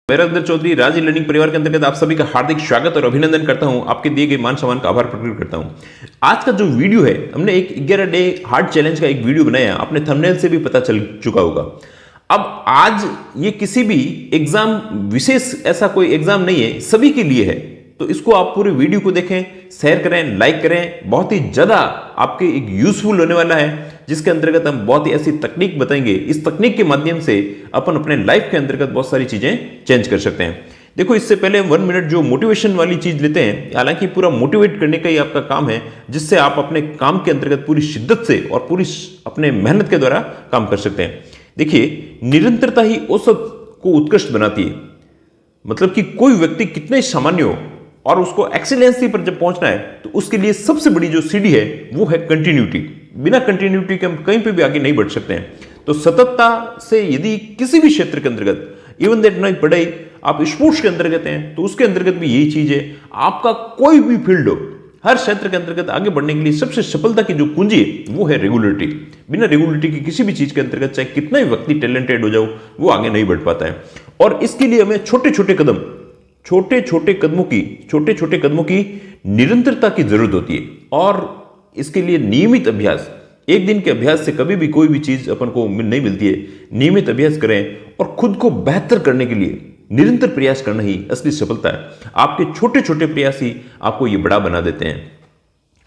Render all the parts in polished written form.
मेरा अंदर चौधरी राज लर्निंग परिवार के अंतर्गत आप सभी का हार्दिक स्वागत और अभिनंदन करता हूं। आपके दिए गए मान सम्मान का आभार प्रकट करता हूं। आज का जो वीडियो है, हमने एक 11 डे हार्ड चैलेंज का एक वीडियो बनाया, आपने थंबनेल से भी पता चल चुका होगा। अब आज ये किसी भी एग्जाम विशेष ऐसा कोई एग्जाम नहीं है, सभी के लिए है। तो इसको आप पूरे वीडियो को देखें, शेयर करें, लाइक करें। बहुत ही ज्यादा आपके एक यूजफुल होने वाला है, जिसके अंतर्गत हम बहुत ही ऐसी तकनीक बताएंगे। इस तकनीक के माध्यम से अपन अपने लाइफ के अंतर्गत बहुत सारी चीजें चेंज कर सकते हैं। देखो, इससे पहले 1 मिनट जो मोटिवेशन वाली चीज लेते हैं, हालांकि पूरा मोटिवेट करने का ही आपका काम है, जिससे आप अपने काम के अंतर्गत पूरी शिद्दत से और पूरी अपने मेहनत के द्वारा काम कर सकते हैं। देखिए, निरंतरता ही औसत को उत्कृष्ट बनाती है। मतलब कि कोई व्यक्ति कितने सामान्य हो और उसको एक्सीलेंसी पर जब पहुंचना है, तो उसके लिए सबसे बड़ी जो सीढ़ी है वो है कंटिन्यूटी। बिना कंटिन्यूटी के हम कहीं पे भी आगे नहीं बढ़ सकते हैं। तो सततता से यदि किसी भी क्षेत्र के अंतर्गत, इवन दैट नहीं पढ़ाई, आप स्पोर्ट्स के अंतर्गत हैं, तो उसके अंतर्गत भी यही चीज है। आपका कोई भी फील्ड हो, हर क्षेत्र के अंतर्गत आगे बढ़ने के लिए सबसे सफलता की जो कुंजी है वो है रेगुलरिटी। बिना रेगुलरिटी की किसी भी चीज के अंतर्गत चाहे कितना भी व्यक्ति टैलेंटेड हो जाओ, वो आगे नहीं बढ़ पाता है। और इसके लिए हमें छोटे छोटे कदमों की निरंतरता की जरूरत होती है। और इसके लिए नियमित अभ्यास, एक दिन के अभ्यास से कभी भी कोई भी चीज अपन को नहीं मिलती है। नियमित अभ्यास करें और खुद को बेहतर करने के लिए निरंतर प्रयास करना ही असली सफलता है। आपके छोटे छोटे प्रयास ही आपको ये बड़ा बना देते हैं।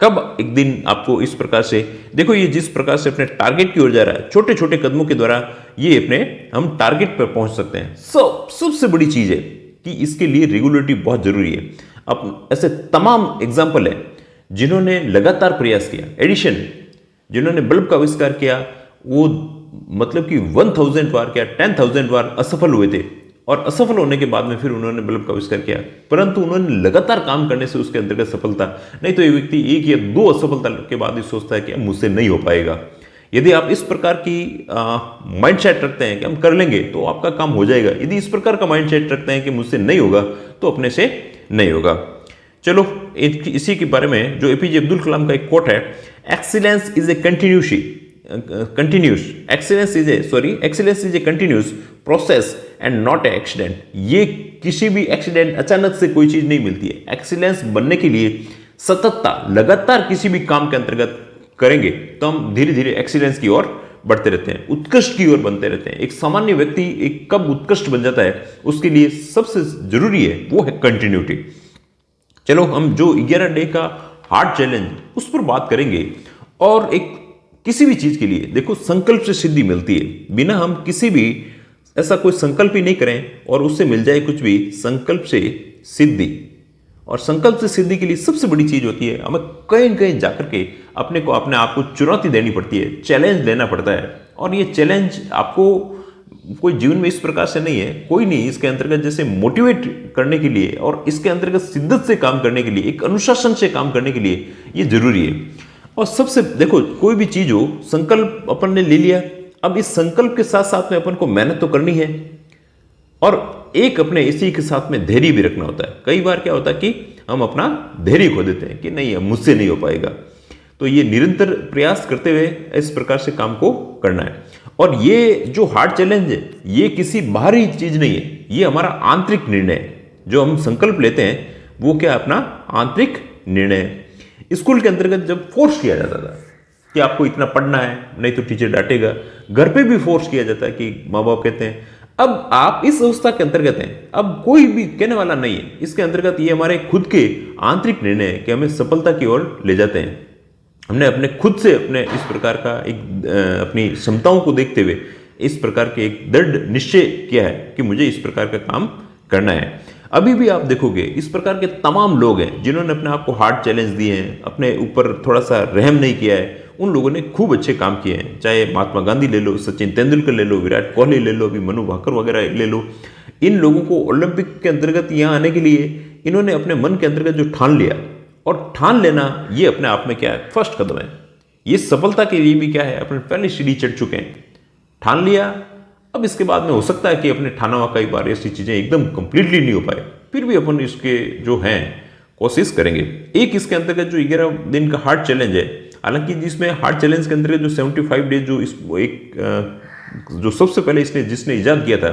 कब एक दिन आपको इस प्रकार से देखो, ये जिस प्रकार से अपने टारगेट की ओर जा रहा है, छोटे छोटे कदमों के द्वारा ये अपने हम टारगेट पर पहुंच सकते हैं। सबसे बड़ी चीज है कि इसके लिए रेगुलरिटी बहुत जरूरी है। अब ऐसे तमाम एग्जाम्पल है जिन्होंने लगातार प्रयास किया। एडिशन, जिन्होंने बल्ब का आविष्कार किया, वो मतलब कि 1000 बार क्या 10,000 बार असफल हुए थे, और असफल होने के बाद में फिर उन्होंने बल्ब का आविष्कार किया। परंतु उन्होंने लगातार काम करने से उसके अंतर्गत सफलता। नहीं तो ये व्यक्ति 1 या 2 असफलता के बाद ही सोचता है कि अब मुझसे नहीं हो पाएगा। यदि आप इस प्रकार की माइंडसेट रखते हैं कि हम कर लेंगे, तो आपका काम हो जाएगा। यदि इस प्रकार का माइंडसेट रखते हैं कि मुझसे नहीं होगा, तो अपने से नहीं होगा। चलो, इसी के बारे में जो एपीजे अब्दुल कलाम का एक कोट है, excellence is a continuous process and not a accident. ये किसी भी एक्सीडेंट, अचानक से कोई चीज नहीं मिलती है। एक्सीलेंस बनने के लिए सततता, लगातार किसी भी काम के अंतर्गत करेंगे तो हम धीरे धीरे एक्सीलेंस की ओर बढ़ते रहते हैं, उत्कृष्ट की ओर बनते रहते हैं। एक सामान्य व्यक्ति एक कब उत्कृष्ट बन जाता है, उसके लिए सबसे जरूरी है वो है कंटिन्यूटी। चलो, हम जो 11 डे का हार्ड चैलेंज उस पर बात करेंगे। और एक किसी भी चीज के लिए देखो, संकल्प से सिद्धि मिलती है। बिना हम किसी भी ऐसा कोई संकल्प ही नहीं करें और उससे मिल जाए कुछ भी, संकल्प से सिद्धि। और संकल्प से सिद्धि के लिए सबसे बड़ी चीज होती है, हमें कहीं न कहीं जाकर के अपने आप को चुनौती देनी पड़ती है, चैलेंज लेना पड़ता है। और ये चैलेंज आपको कोई जीवन में इस प्रकार से नहीं है, कोई नहीं, इसके अंतर्गत जैसे मोटिवेट करने के लिए और इसके अंतर्गत शिद्दत से काम करने के लिए, एक अनुशासन से काम करने के लिए ये जरूरी है। और सबसे देखो, कोई भी चीज हो, संकल्प अपन ने ले लिया, अब इस संकल्प के साथ साथ में अपन को मेहनत तो करनी है, और एक अपने इसी के साथ में धैर्य भी रखना होता है। कई बार क्या होता है कि हम अपना धैर्य खो देते हैं कि नहीं, अब मुझसे नहीं हो पाएगा। तो ये निरंतर प्रयास करते हुए इस प्रकार से काम को करना है। और ये जो हार्ड चैलेंज है, ये किसी बाहरी चीज नहीं है, ये हमारा आंतरिक निर्णय है। जो हम संकल्प लेते हैं वो क्या, अपना आंतरिक निर्णय है। स्कूल के अंतर्गत जब फोर्स किया जाता था कि आपको इतना पढ़ना है, नहीं तो टीचर डांटेगा, घर पे भी फोर्स किया जाता है कि माँ बाप कहते हैं। अब आप इस अवस्था के अंतर्गत हैं, अब कोई भी कहने वाला नहीं है। इसके अंतर्गत ये हमारे खुद के आंतरिक निर्णय है कि हमें सफलता की ओर ले जाते हैं। हमने अपने खुद से अपने इस प्रकार का एक अपनी क्षमताओं को देखते हुए इस प्रकार के एक दृढ़ निश्चय किया है कि मुझे इस प्रकार का काम करना है। अभी भी आप देखोगे इस प्रकार के तमाम लोग हैं जिन्होंने अपने आप को हार्ड चैलेंज दिए हैं, अपने ऊपर थोड़ा सा रहम नहीं किया है। उन लोगों ने खूब अच्छे काम किए हैं। चाहे महात्मा गांधी ले लो, सचिन तेंदुलकर ले लो, विराट कोहली ले लो, अभी मनु भाकर वगैरह ले लो। इन लोगों को ओलंपिक के अंतर्गत यहाँ आने के लिए इन्होंने अपने मन के अंतर्गत जो ठान लिया, और ठान लेना ये अपने आप में क्या है, फर्स्ट कदम है। ये सफलता के लिए भी क्या है, अपने पहली सीढ़ी चढ़ चुके हैं, ठान लिया। अब इसके बाद में हो सकता है कि अपने ठाना हुआ कई बार ऐसी चीजें एकदम कंप्लीटली नहीं हो पाए, फिर भी अपन इसके जो हैं कोशिश करेंगे। एक इसके अंतर्गत जो 11 दिन का हार्ड चैलेंज है, हालांकि जिसमें हार्ड चैलेंज के अंतर्गत जो 75 डेज जो सबसे पहले इसने जिसने इजाद किया था,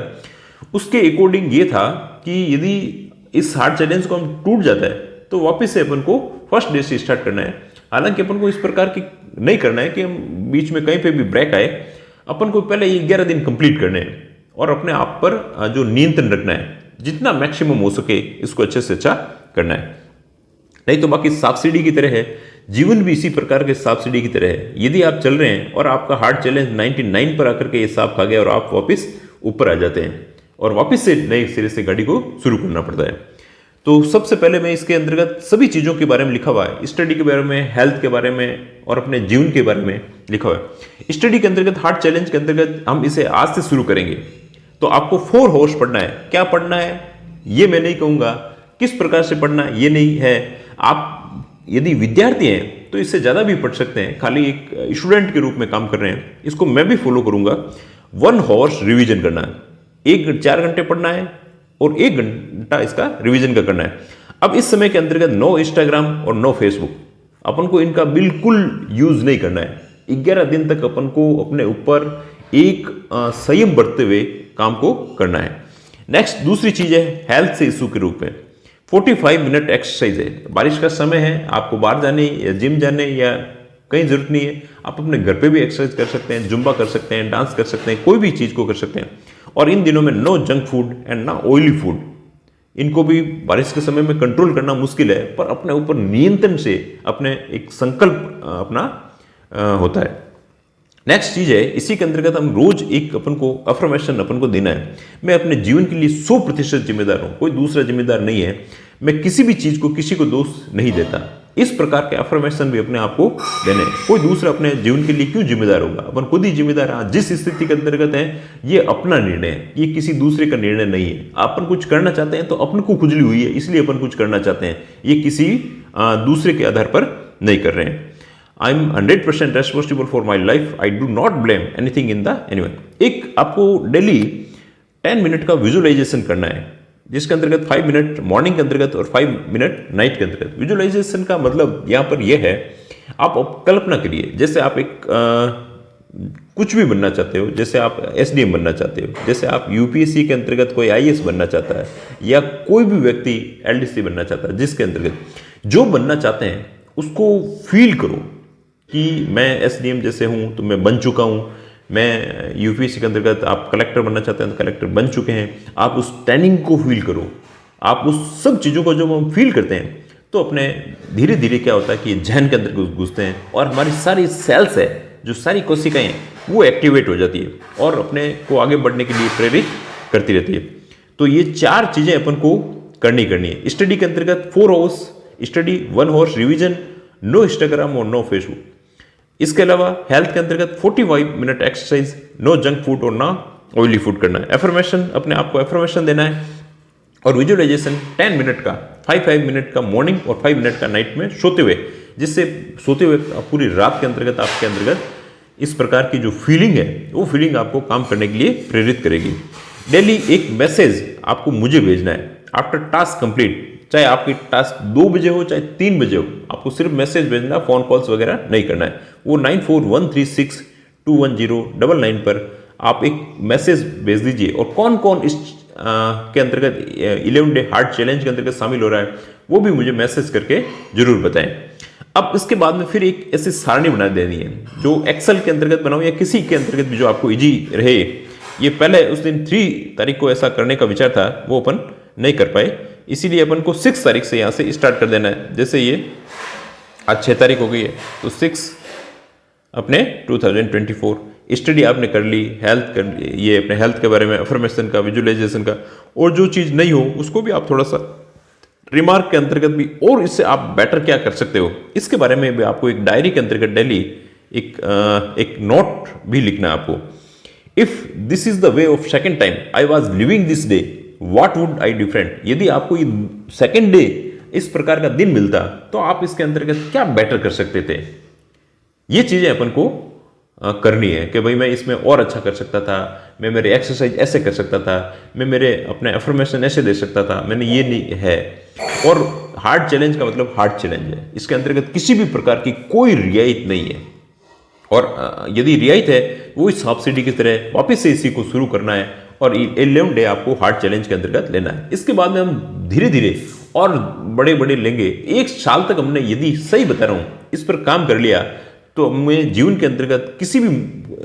उसके अकॉर्डिंग ये था कि यदि इस हार्ड चैलेंज को हम टूट जाता है तो वापस से अपन को फर्स्ट डे से स्टार्ट करना है। हालांकि अपन को इस प्रकार की नहीं करना है कि हम बीच में कहीं पे भी ब्रेक आए, अपन को पहले ये 11 दिन कंप्लीट करने हैं और अपने आप पर जो नियंत्रण रखना है, जितना मैक्सिमम हो सके इसको अच्छे से अच्छा करना है। नहीं तो बाकी सांप सीढ़ी की तरह है, जीवन भी इसी प्रकार के सांप सीढ़ी की तरह है। यदि आप चल रहे हैं और आपका हार्ड चैलेंज 99 पर आकर के ये सांप खा गया और आप वापस ऊपर आ जाते हैं और वापस से नए सिरे से गाड़ी को शुरू करना पड़ता है। तो सबसे पहले मैं इसके अंतर्गत सभी चीज़ों के बारे में लिखा हुआ है, स्टडी के बारे में, हेल्थ के बारे में और अपने जीवन के बारे में लिखा हुआ है। स्टडी के अंतर्गत, हार्ड चैलेंज के अंतर्गत हम इसे आज से शुरू करेंगे। तो आपको 4 हॉर्स पढ़ना है। क्या पढ़ना है ये मैं नहीं कहूँगा, किस प्रकार से पढ़ना है ये नहीं है। आप यदि विद्यार्थी हैं तो इससे ज़्यादा भी पढ़ सकते हैं, खाली एक स्टूडेंट के रूप में काम कर रहे हैं, इसको मैं भी फॉलो करूँगा। 1 हॉर्स रिविजन करना है, 4 घंटे पढ़ना है और 1 घंटा इसका रिवीजन का करना है। अब इस समय के अंतर्गत नो इंस्टाग्राम और नो फेसबुक, अपन को इनका बिल्कुल यूज नहीं करना है। 11 दिन तक अपन को अपने ऊपर एक संयम बरतते हुए काम को करना है। नेक्स्ट दूसरी चीज है हेल्थ से इशू के रूप में 45 मिनट एक्सरसाइज है। बारिश का समय है, आपको बाहर जाने या जिम जाने या कहीं जरूरत नहीं है, आप अपने घर पे भी एक्सरसाइज कर सकते हैं, जुम्बा कर सकते हैं, डांस कर सकते हैं, कोई भी चीज को कर सकते हैं। और इन दिनों में नो जंक फूड एंड ना ऑयली फूड, इनको भी बारिश के समय में कंट्रोल करना मुश्किल है, पर अपने ऊपर नियंत्रण से अपने एक संकल्प अपना होता है। नेक्स्ट चीज है, इसी के अंतर्गत हम रोज एक अपन को अफर्मेशन अपन को देना है। मैं अपने जीवन के लिए 100% जिम्मेदार हूं, कोई दूसरा जिम्मेदार नहीं है। मैं किसी भी चीज को किसी को दोष नहीं देता। इस प्रकार के अफर्मेशन भी अपने आप को देने, कोई दूसरा अपने जीवन के लिए क्यों जिम्मेदार होगा, अपन खुद ही जिम्मेदार है। जिस स्थिति के अंतर्गत है ये अपना निर्णय है, ये किसी दूसरे का निर्णय नहीं है। अपन कुछ करना चाहते हैं तो अपन को खुजली हुई है, इसलिए अपन कुछ करना चाहते हैं, ये किसी दूसरे के आधार पर नहीं कर रहे हैं। I am 100% responsible for my life, I do not blame anything in the anyone. एक आपको डेली 10 मिनट का विजुअलाइजेशन करना है, जिसके अंतर्गत 5 मिनट मॉर्निंग के अंतर्गत और 5 मिनट नाइट के अंतर्गत। विजुअलाइजेशन का मतलब यहाँ पर यह है, आप कल्पना करिए जैसे आप एक कुछ भी बनना चाहते हो, जैसे आप एसडीएम बनना चाहते हो, जैसे आप यूपीएससी के अंतर्गत कोई आईएएस बनना चाहता है, या कोई भी व्यक्ति एलडीसी बनना चाहता है, जिसके अंतर्गत जो बनना चाहते हैं उसको फील करो कि मैं एसडीएम जैसे हूँ तो मैं बन चुका हूँ। मैं यूपीएससी के अंतर्गत आप कलेक्टर बनना चाहते हैं तो कलेक्टर बन चुके हैं। आप उस ट्रेनिंग को फील करो, आप उस सब चीज़ों को जब हम फील करते हैं तो अपने धीरे धीरे क्या होता है कि जहन के अंदर घुसते हैं और हमारी सारी सेल्स है, जो सारी कोशिकाएं हैं, वो एक्टिवेट हो जाती है और अपने को आगे बढ़ने के लिए प्रेरित करती रहती है। तो ये 4 चीज़ें अपन को करनी है। स्टडी के अंतर्गत 4 hours study, 1 hours revision, no Instagram और नो फेसबुक। इसके अलावा हेल्थ के अंतर्गत 45 minute exercise, no junk food और ना ऑयली फूड करना है। एफर्मेशन, अपने आप को एफर्मेशन देना है। और विजुअलाइजेशन 10 मिनट का, 5 मिनट का मॉर्निंग और 5 मिनट का नाइट में सोते हुए, जिससे सोते हुए पूरी रात के अंतर्गत आपके अंतर्गत इस प्रकार की जो फीलिंग है वो फीलिंग आपको काम करने के लिए प्रेरित करेगी। डेली एक मैसेज आपको मुझे भेजना है आफ्टर टास्क कंप्लीट, चाहे आपकी टास्क 2 बजे हो चाहे 3 बजे हो, आपको सिर्फ मैसेज भेजना, फोन कॉल्स वगैरह नहीं करना है। वो 9413621099 पर आप एक मैसेज भेज दीजिए। और कौन कौन इस के अंतर्गत 11 डे हार्ड चैलेंज के अंतर्गत शामिल हो रहा है वो भी मुझे मैसेज करके जरूर बताएं। अब इसके बाद में फिर एक ऐसी सारणी बना देनी है जो एक्सेल के अंतर्गत बनाओ या किसी के अंतर्गत भी जो आपको इजी रहे। ये पहले उस दिन 3 तारीख को ऐसा करने का विचार था, वो अपन नहीं कर पाए, इसीलिए अपन को 6 तारीख से यहाँ से स्टार्ट कर देना है। जैसे ये आज 6 तारीख हो गई है तो 6 अपने 2024 स्टडी आपने कर ली, हेल्थ कर ली, ये अपने हेल्थ के बारे में, अफर्मेशन का, विजुअलाइजेशन का, और जो चीज़ नहीं हो उसको भी आप थोड़ा सा रिमार्क के अंतर्गत भी, और इससे आप बेटर क्या कर सकते हो इसके बारे में भी आपको एक डायरी के अंतर्गत डेली एक नोट भी लिखना है आपको। If this is the way of second time I was living this day what would I different. यदि आपको ये सेकेंड डे इस प्रकार का दिन मिलता तो आप इसके अंतर्गत क्या बेटर कर सकते थे। ये चीजें अपन को करनी है कि भाई मैं इसमें और अच्छा कर सकता था, मैं मेरे एक्सरसाइज ऐसे कर सकता था, मैं मेरे अपने अफर्मेशन ऐसे दे सकता था, मैंने ये नहीं है। और हार्ड चैलेंज का मतलब हार्ड चैलेंज है, इसके अंतर्गत किसी भी प्रकार की कोई रियायत नहीं है। और यदि रियायत है वो इस सब्सिडी की तरह वापस से इसी को शुरू करना है और 11 डे आपको हार्ड चैलेंज के अंतर्गत लेना है। इसके बाद में हम धीरे धीरे और बड़े बड़े लेंगे। 1 साल तक हमने, यदि सही बता रहा हूँ, इस पर काम कर लिया तो हमें जीवन के अंतर्गत किसी भी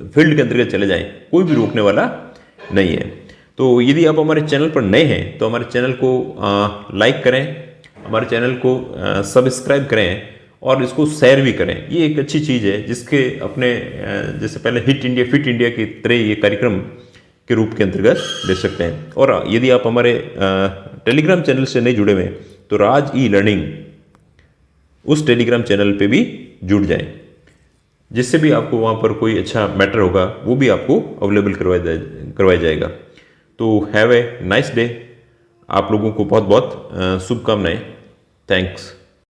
फील्ड के अंतर्गत चले जाएं, कोई भी रोकने वाला नहीं है। तो यदि आप हमारे चैनल पर नए हैं तो हमारे चैनल को लाइक करें, हमारे चैनल को सब्सक्राइब करें और इसको शेयर भी करें। ये एक अच्छी चीज़ है जिसके अपने जैसे पहले हिट इंडिया फिट इंडिया की तरह ये कार्यक्रम के रूप के अंतर्गत ले सकते हैं। और यदि आप हमारे टेलीग्राम चैनल से नहीं जुड़े हुए हैं तो राज ई लर्निंग उस टेलीग्राम चैनल पे भी जुड़ जाएं, जिससे भी आपको वहाँ पर कोई अच्छा मैटर होगा वो भी आपको अवेलेबल करवाया जाएगा। तो हैव ए नाइस डे। आप लोगों को बहुत बहुत शुभकामनाएं। थैंक्स।